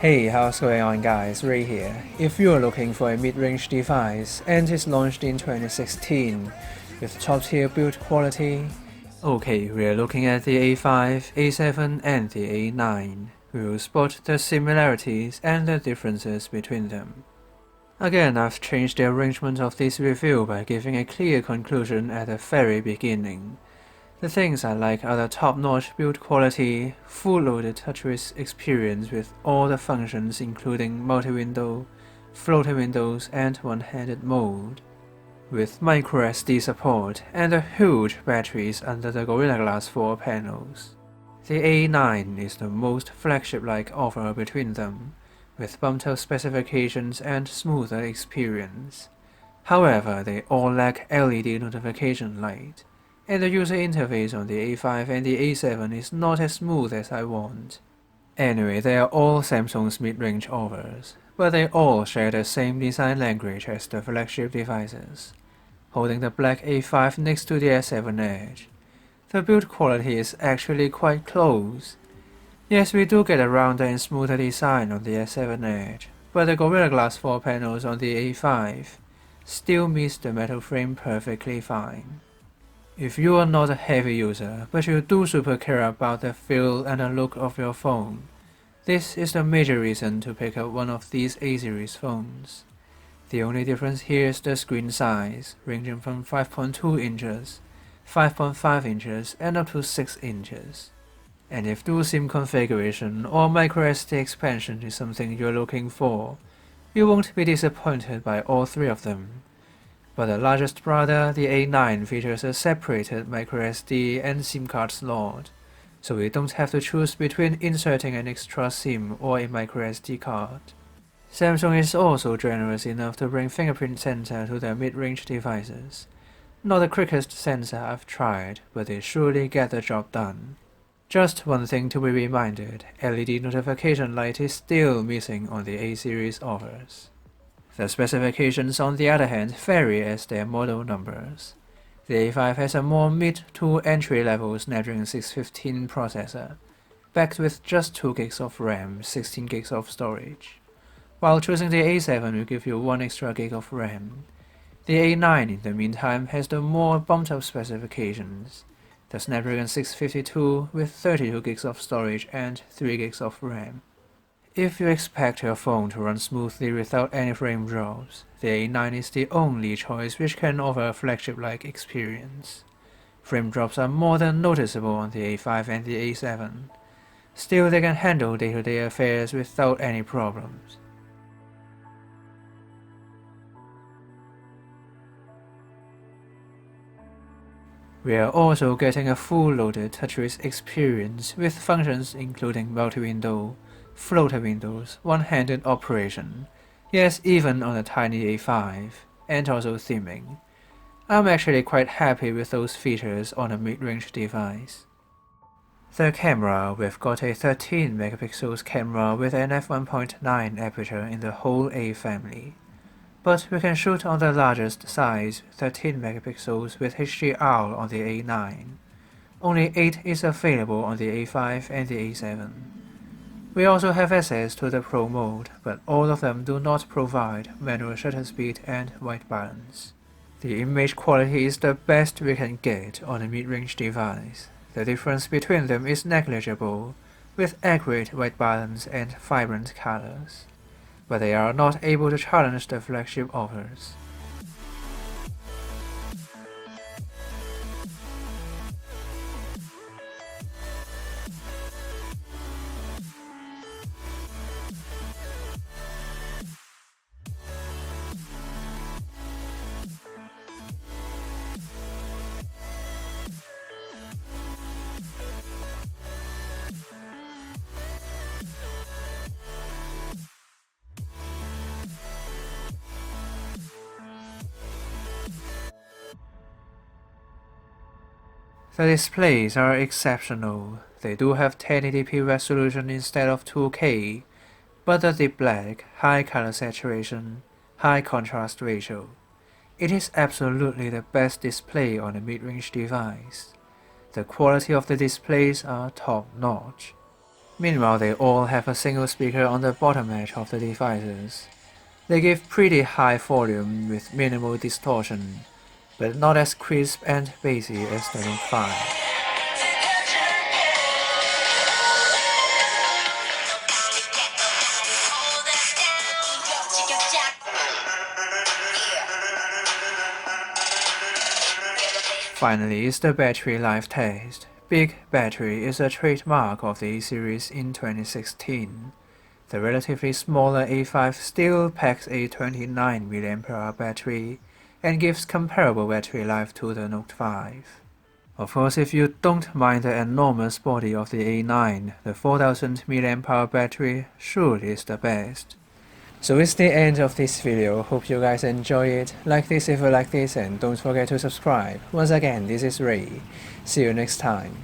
Hey, how's going on guys, Ray here. If you are looking for a mid-range device and is launched in 2016 with top-tier build quality, okay, we are looking at the A5, A7 and the A9. We will spot the similarities and the differences between them. Again, I've changed the arrangement of this review by giving a clear conclusion at the very beginning. The things I like are the top-notch build quality, full-loaded TouchWiz experience with all the functions including multi-window, floating windows and one-handed mode, with microSD support and the huge batteries under the Gorilla Glass 4 panels. The A9 is the most flagship-like offer between them, with bumped-up specifications and smoother experience. However, they all lack LED notification light, and the user interface on the A5 and the A7 is not as smooth as I want. Anyway, they are all Samsung's mid-range offers, but they all share the same design language as the flagship devices, holding the black A5 next to the S7 Edge. The build quality is actually quite close. Yes, we do get a rounder and smoother design on the S7 Edge, but the Gorilla Glass 4 panels on the A5 still meets the metal frame perfectly fine. If you are not a heavy user, but you do super care about the feel and the look of your phone, this is the major reason to pick up one of these A-series phones. The only difference here is the screen size, ranging from 5.2 inches, 5.5 inches, and up to 6 inches. And if dual SIM configuration or microSD expansion is something you're looking for, you won't be disappointed by all three of them. But the largest brother, the A9, features a separated microSD and SIM card slot, so we don't have to choose between inserting an extra SIM or a microSD card. Samsung is also generous enough to bring Fingerprint Sensor to their mid-range devices. Not the quickest sensor I've tried, but they surely get the job done. Just one thing to be reminded, LED notification light is still missing on the A-series offers. The specifications on the other hand vary as their model numbers. The A5 has a more mid to entry-level Snapdragon 615 processor, backed with just 2 GB of RAM, 16 GB of storage, while choosing the A7 will give you 1 extra gig of RAM. The A9 in the meantime has the more bumped-up specifications, the Snapdragon 652 with 32 GB of storage and 3 GB of RAM. If you expect your phone to run smoothly without any frame drops, the A9 is the only choice which can offer a flagship-like experience. Frame drops are more than noticeable on the A5 and the A7. Still, they can handle day-to-day affairs without any problems. We are also getting a full-loaded TouchWiz experience with functions including multi-window, floater windows, one-handed operation, yes, even on a tiny A5, and also theming. I'm actually quite happy with those features on a mid-range device. The camera, we've got a 13 megapixels camera with an f1.9 aperture in the whole A family, but we can shoot on the largest size, 13 megapixels with HDR on the A9. Only 8 is available on the A5 and the A7. We also have access to the Pro mode, but all of them do not provide manual shutter speed and white balance. The image quality is the best we can get on a mid-range device. The difference between them is negligible, with accurate white balance and vibrant colors, but they are not able to challenge the flagship offers. The displays are exceptional. They do have 1080p resolution instead of 2K, but the deep black, high color saturation, high contrast ratio. It is absolutely the best display on a mid-range device. The quality of the displays are top-notch. Meanwhile, they all have a single speaker on the bottom edge of the devices. They give pretty high volume with minimal distortion, but not as crisp and bassy as the Note 5. Finally is the battery life test. Big battery is a trademark of the A series in 2016. The relatively smaller A5 still packs a 29 mAh battery and gives comparable battery life to the Note 5. Of course, if you don't mind the enormous body of the A9, the 4000 mAh battery surely is the best. So it's the end of this video. Hope you guys enjoy it. Like this if you like this and don't forget to subscribe. Once again, this is Ray. See you next time.